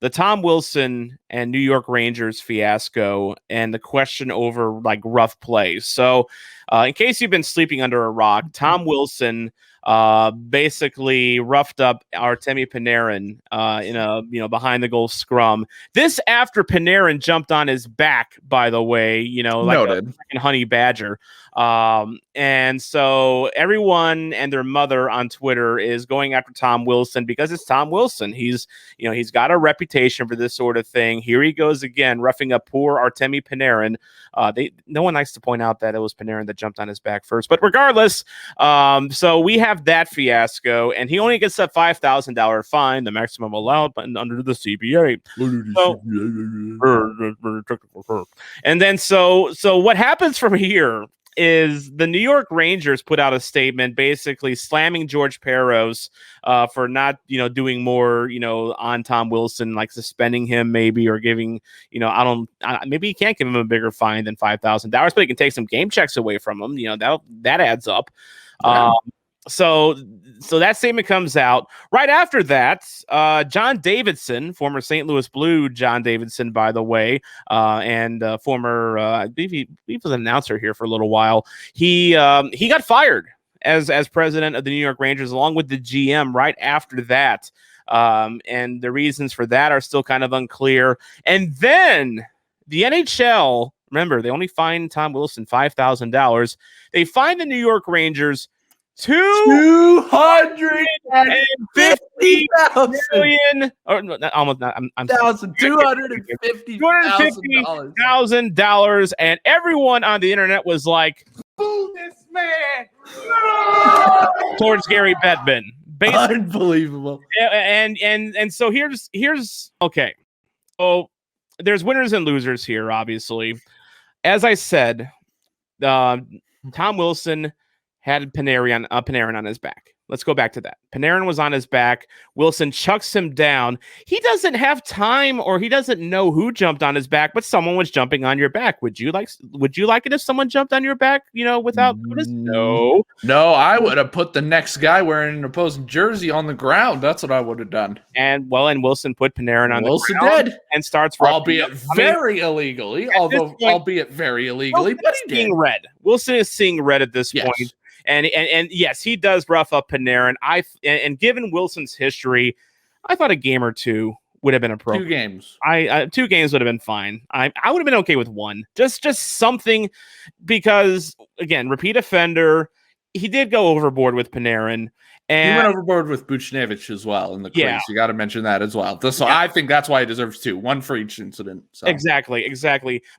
the Tom Wilson and New York Rangers fiasco and the question over like rough plays. So, in case you've been sleeping under a rock, Tom Wilson basically roughed up Artemi Panarin in a behind the goal scrum. This after Panarin jumped on his back, by the way, like Noted. a freaking honey badger. And so everyone and their mother on Twitter is going after Tom Wilson because it's Tom Wilson. He's got a reputation for this sort of thing. Here he goes again, roughing up poor Artemi Panarin. No one likes to point out that it was Panarin that jumped on his back first, but regardless, so we have that fiasco, and he only gets a $5,000 fine, the maximum allowed under the CBA. And then so what happens from here is the New York Rangers put out a statement basically slamming George Peros for not, doing more, on Tom Wilson, like suspending him maybe, or giving, maybe he can't give him a bigger fine than $5,000, but he can take some game checks away from him. That adds up. Yeah. So that statement comes out right after that. John Davidson, former St. Louis Blue John Davidson, by the way, and former, I believe he was an announcer here for a little while. He got fired as president of the New York Rangers, along with the GM right after that. And the reasons for that are still kind of unclear. And then the NHL, remember, they only fined Tom Wilson $5,000. They fined the New York Rangers $250 million, or no, almost not. I'm $250,000, and everyone on the internet was like, "Boo this man!" towards Gary Bettman. Unbelievable. And so here's okay. So there's winners and losers here, obviously. As I said, Tom Wilson had Panarin on his back. Let's go back to that. Panarin was on his back. Wilson chucks him down. He doesn't have time, or he doesn't know who jumped on his back, but someone was jumping on your back. Would you like it if someone jumped on your back, without notice? No. No, I would have put the next guy wearing an opposing jersey on the ground. That's what I would have done. And Wilson put Panarin on the ground. Did. And starts albeit very illegally, albeit very illegally, but he did. Red. Wilson is seeing red at this point. And yes, he does rough up Panarin. And given Wilson's history, I thought a game or two would have been appropriate. 2 games. 2 games would have been fine. I would have been okay with 1. Just something, because again, repeat offender. He did go overboard with Panarin. And he went overboard with Buchnevich as well in the quiz. Yeah. You got to mention that as well. So I think that's why he deserves 2, 1 for each incident. So. Exactly.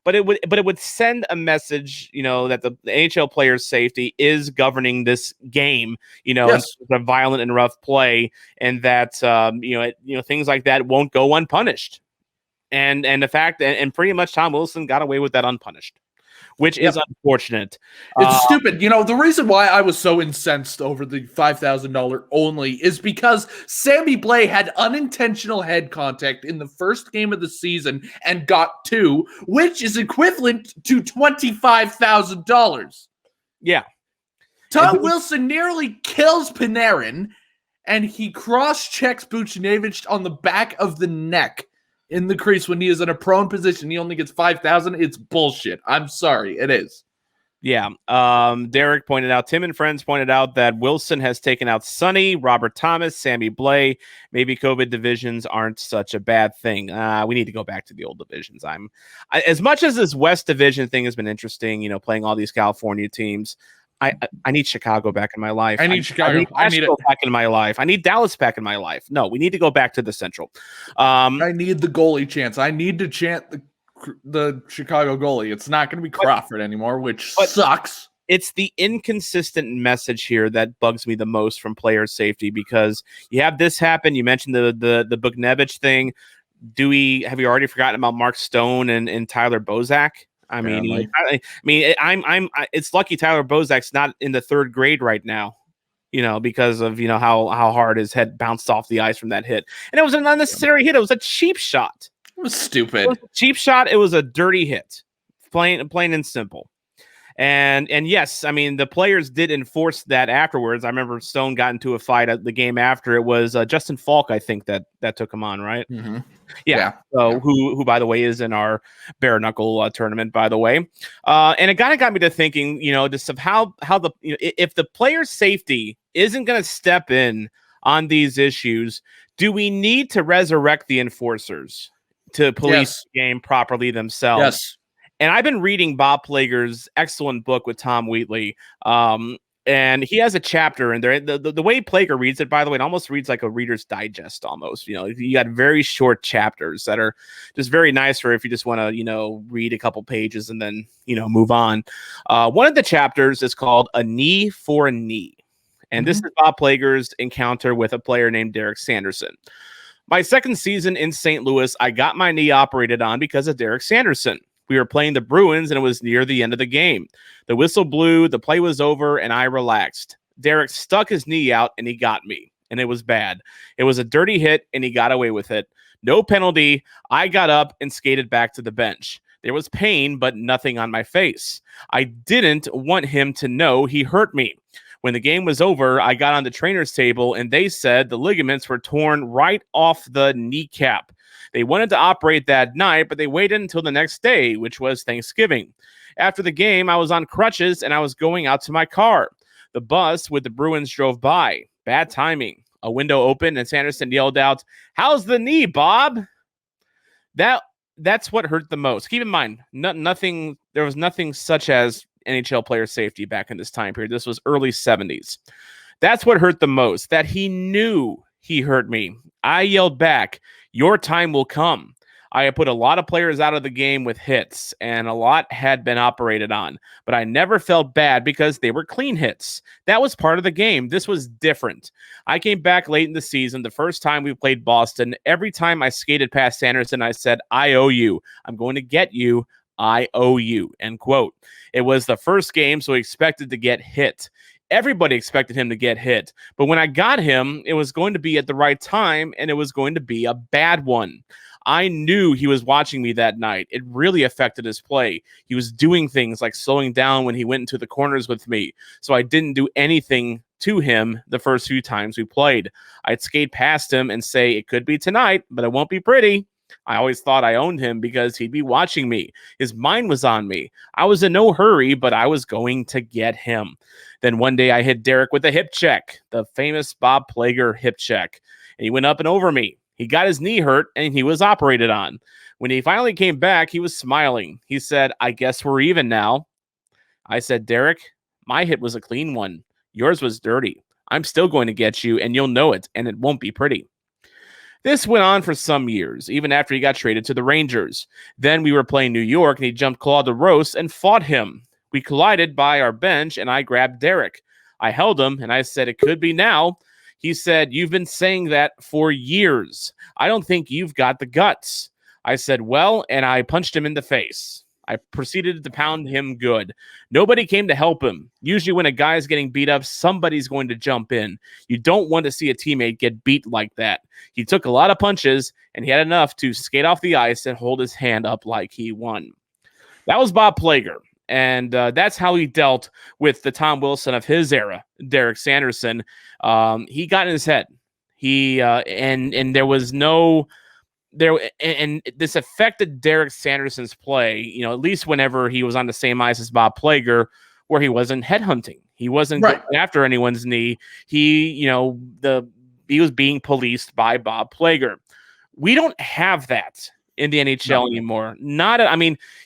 But it would send a message, that the NHL players' safety is governing this game, the violent and rough play, and that things like that won't go unpunished. And the fact and pretty much Tom Wilson got away with that unpunished, which is unfortunate. It's stupid. The reason why I was so incensed over the $5,000 only is because Sammy Blais had unintentional head contact in the first game of the season and got 2, which is equivalent to $25,000. Yeah. Tom Wilson nearly kills Panarin, and he cross-checks Buchnevich on the back of the neck in the crease when he is in a prone position. He only gets $5,000. It's bullshit. I'm sorry. It is. Yeah. Derek pointed out, Tim and friends pointed out that Wilson has taken out Sonny, Robert Thomas, Sammy Blais. Maybe COVID divisions aren't such a bad thing. We need to go back to the old divisions. As much as this West Division thing has been interesting, playing all these California teams, I need Chicago back in my life. I need Chicago. I need it back in my life. I need Dallas back in my life. No, we need to go back to the Central. I need the goalie chants. I need to chant the Chicago goalie. It's not going to be Crawford anymore, which sucks. It's the inconsistent message here that bugs me the most from player safety, because you have this happen. You mentioned the Buchnevich thing. Have you already forgotten about Mark Stone and Tyler Bozak? It's lucky Tyler Bozak's not in the 3rd grade right now, because of, how hard his head bounced off the ice from that hit. And it was an unnecessary hit. It was a cheap shot. It was stupid. It was a cheap shot. It was a dirty hit. Plain and simple. And yes, I mean, the players did enforce that afterwards. I remember Stone got into a fight at the game after. It was Justin Falk, I think, that took him on, right? Mm-hmm. Yeah. So who by the way is in our bare knuckle tournament, by the way. And it kind of got me to thinking, just of how the if the player safety isn't going to step in on these issues, do we need to resurrect the enforcers to police the game properly themselves? Yes. And I've been reading Bob Plager's excellent book with Tom Wheatley. And he has a chapter in there. The way Plager reads it, by the way, it almost reads like a Reader's Digest almost. You got very short chapters that are just very nice for if you just want to, read a couple pages and then, move on. One of the chapters is called A Knee for a Knee. And this is Bob Plager's encounter with a player named Derek Sanderson. My second season in St. Louis, I got my knee operated on because of Derek Sanderson. We were playing the Bruins, and it was near the end of the game. The whistle blew, the play was over, and I relaxed. Derek stuck his knee out, and he got me, and it was bad. It was a dirty hit, and he got away with it. No penalty. I got up and skated back to the bench. There was pain, but nothing on my face. I didn't want him to know he hurt me. When the game was over, I got on the trainer's table, and they said the ligaments were torn right off the kneecap. They wanted to operate that night, but they waited until the next day, which was Thanksgiving. After the game, I was on crutches, and I was going out to my car. The bus with the Bruins drove by. Bad timing. A window opened, and Sanderson yelled out, "How's the knee, Bob?" That's what hurt the most. Keep in mind, nothing. There was nothing such as NHL player safety back in this time period. This was early 70s. That's what hurt the most, that he knew he hurt me. I yelled back, "Your time will come." I had put a lot of players out of the game with hits, and a lot had been operated on, but I never felt bad because they were clean hits. That was part of the game. This was different. I came back late in the season, the first time we played Boston. Every time I skated past Sanderson, I said, "I owe you. I'm going to get you. I owe you," end quote. It was the first game, so he expected to get hit. Everybody expected him to get hit. But when I got him, it was going to be at the right time, and it was going to be a bad one. I knew he was watching me that night. It really affected his play. He was doing things like slowing down when he went into the corners with me. So I didn't do anything to him the first few times we played. I'd skate past him and say, "It could be tonight, but it won't be pretty." I always thought I owned him because he'd be watching me. His mind was on me. I was in no hurry, but I was going to get him. Then one day I hit Derek with a hip check, the famous Bob Plager hip check. And he went up and over me. He got his knee hurt and he was operated on. When he finally came back, he was smiling. He said, "I guess we're even now." I said, "Derek, my hit was a clean one. Yours was dirty. I'm still going to get you, and you'll know it, and it won't be pretty." This went on for some years, even after he got traded to the Rangers. Then we were playing New York, and he jumped Claude DeRose and fought him. We collided by our bench, and I grabbed Derek. I held him, and I said, "It could be now." He said, "You've been saying that for years. I don't think you've got the guts." I said, "Well," and I punched him in the face. I proceeded to pound him good. Nobody came to help him. Usually when a guy's getting beat up, somebody's going to jump in. You don't want to see a teammate get beat like that. He took a lot of punches, and he had enough to skate off the ice and hold his hand up like he won. That was Bob Plager, and that's how he dealt with the Tom Wilson of his era, Derek Sanderson. He got in his head. And there was no... And this affected Derek Sanderson's play, at least whenever he was on the same ice as Bob Plager, where he wasn't headhunting. He wasn't going after anyone's knee. He was being policed by Bob Plager. We don't have that in the NHL anymore.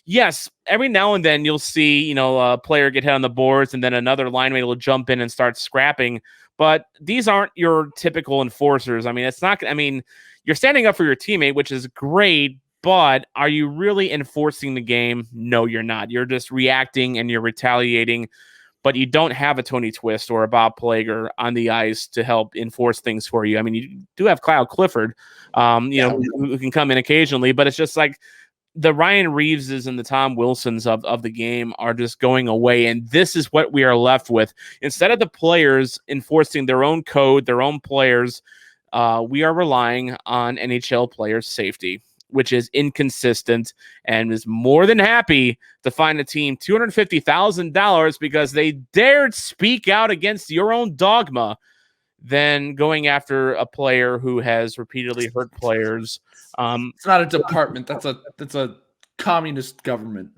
Yes, every now and then you'll see, a player get hit on the boards and then another linemate will jump in and start scrapping. But these aren't your typical enforcers. You're standing up for your teammate, which is great, but are you really enforcing the game? No, you're not. You're just reacting and you're retaliating, but you don't have a Tony Twist or a Bob Plager on the ice to help enforce things for you. You do have Kyle Clifford, who can come in occasionally, but it's just like the Ryan Reeveses and the Tom Wilsons of the game are just going away, and this is what we are left with. Instead of the players enforcing their own code, their own players, we are relying on NHL players' safety. which is inconsistent, and is more than happy to find a team $250,000 because they dared speak out against your own dogma than going after a player who has repeatedly hurt players. It's not a department. That's a communist government.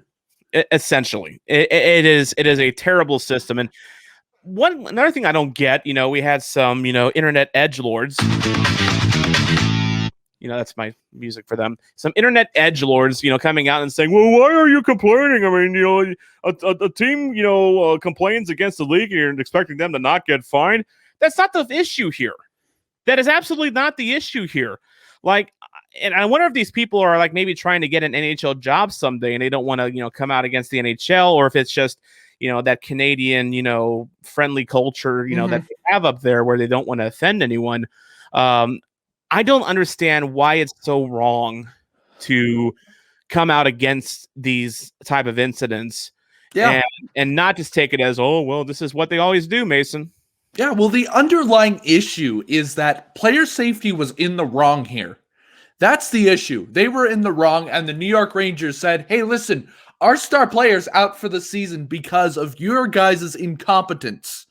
Essentially, it is a terrible system. And another thing I don't get, we had some, internet edgelords. That's my music for them. Some internet edgelords, coming out and saying, well, why are you complaining? I mean, a team, complains against the league and you're expecting them to not get fined. That's not the issue here. That is absolutely not the issue here. Like, and I wonder if these people are like maybe trying to get an NHL job someday and they don't want to, come out against the NHL, or if it's just, that Canadian, friendly culture, that they have up there where they don't want to offend anyone. I don't understand why it's so wrong to come out against these type of incidents, and not just take it as, oh, well, this is what they always do, Mason. Yeah, well, the underlying issue is that player safety was in the wrong here. That's the issue. They were in the wrong, and the New York Rangers said, hey, listen, our star player's out for the season because of your guys' incompetence.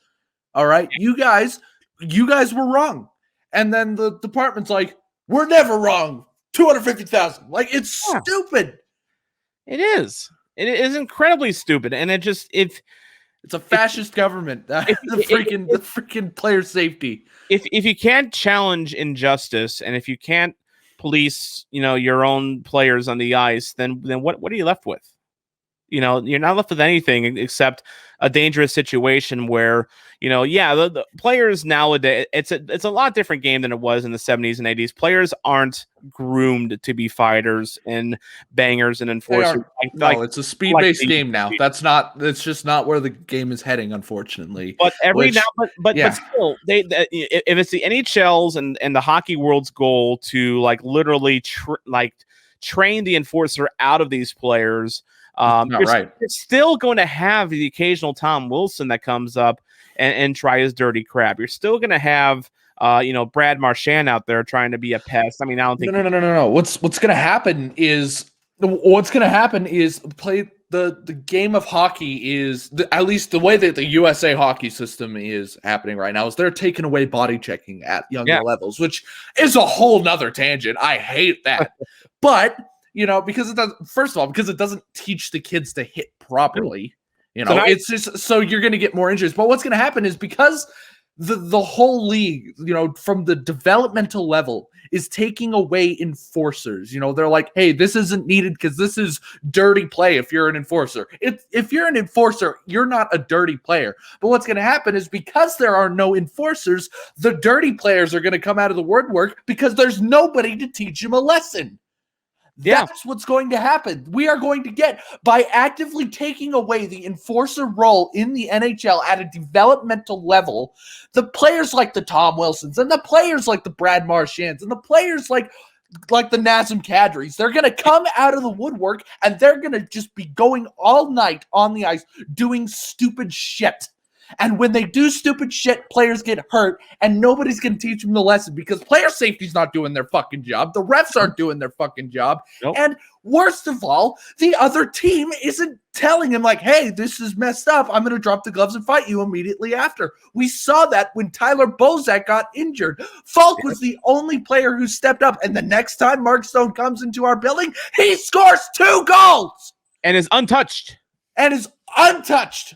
All right? You guys were wrong. And then the department's like, we're never wrong. 250,000. Like, it's stupid. It is. It is incredibly stupid. And it's a fascist government. The freaking player safety. If you can't challenge injustice, and if you can't police, your own players on the ice, then what are you left with? You're not left with anything except a dangerous situation where, the players nowadays, it's a lot different game than it was in the 70s and 80s. Players aren't groomed to be fighters and bangers and enforcers. It's a speed-based game now. That's just not where the game is heading, unfortunately. But but still, if it's the NHL's and the hockey world's goal to literally train the enforcer out of these players, you're still going to have the occasional Tom Wilson that comes up and try his dirty crap. You're still going to have, Brad Marchand out there trying to be a pest. I mean, I don't think. No. What's going to happen is play the game of hockey is at least the way that the USA hockey system is happening right now is they're taking away body checking at younger levels, which is a whole nother tangent. I hate that, but. Because because it doesn't teach the kids to hit properly. It's just so you're going to get more injuries. But what's going to happen is because the whole league, from the developmental level, is taking away enforcers. They're like, hey, this isn't needed because this is dirty play if you're an enforcer. If you're an enforcer, you're not a dirty player. But what's going to happen is because there are no enforcers, the dirty players are going to come out of the woodwork because there's nobody to teach them a lesson. That's what's going to happen. We are going to get, by actively taking away the enforcer role in the NHL at a developmental level, the players like the Tom Wilsons and the players like the Brad Marchands and the players like the Nazem Kadris, they're going to come out of the woodwork and they're going to just be going all night on the ice doing stupid shit. And when they do stupid shit, players get hurt, and nobody's going to teach them the lesson because player safety's not doing their fucking job. The refs aren't doing their fucking job. Nope. And worst of all, the other team isn't telling him like, hey, this is messed up. I'm going to drop the gloves and fight you immediately after. We saw that when Tyler Bozak got injured. Falk was the only player who stepped up, and the next time Mark Stone comes into our building, he scores 2 goals! And is untouched.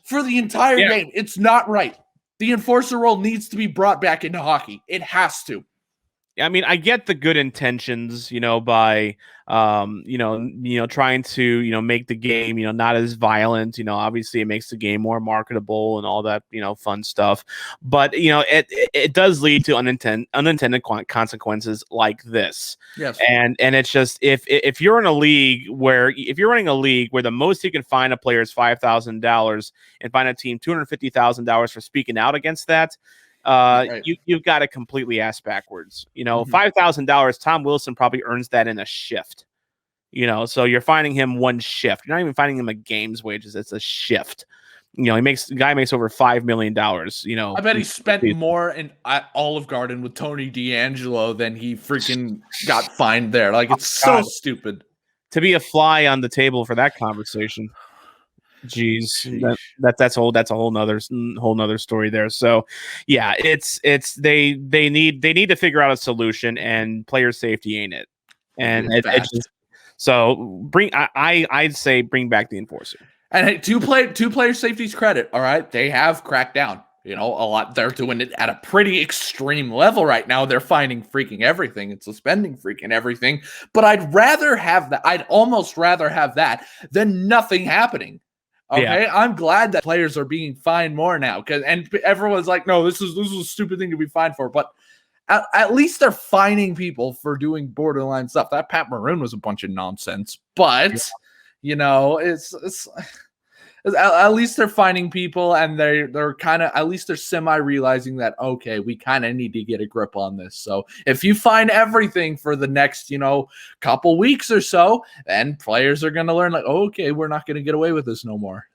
For the entire game. It's not right. The enforcer role needs to be brought back into hockey. It has to. I mean, I get the good intentions, by, trying to, make the game, not as violent. Obviously it makes the game more marketable and all that, fun stuff. But, it does lead to unintended consequences like this. Yes. And it's just if you're in a league where running a league where the most you can fine a player is $5,000 and fine a team $250,000 for speaking out against that. You've got it completely ass backwards. $5,000. Tom Wilson probably earns that in a shift. So you're finding him one shift. You're not even finding him a game's wages. It's a shift. You know, guy makes over $5 million. You know, I bet he spent more in Olive Garden with Tony D'Angelo than he freaking got fined there. Like, it's so stupid. To be a fly on the table for that conversation. Jeez, that's a whole nother story there. So yeah, it's they need to figure out a solution, and player safety ain't it. And it just, so I'd say bring back the enforcer. And hey, two player safety's credit, all right, they have cracked down. You know, a lot. They're doing it at a pretty extreme level right now. They're finding freaking everything and suspending freaking everything. But I'd rather have that. I'd almost rather have that than nothing happening. Okay, yeah. I'm glad that players are being fined more now, and everyone's like, no, this is a stupid thing to be fined for. But at least they're fining people for doing borderline stuff. That Pat Maroon was a bunch of nonsense. But you know, it's at least they're finding people, and they're kind of, at least they're semi realizing that, okay, we kind of need to get a grip on this. So if you find everything for the next, you know, couple weeks or so, then players are going to learn, like, okay, we're not going to get away with this no more.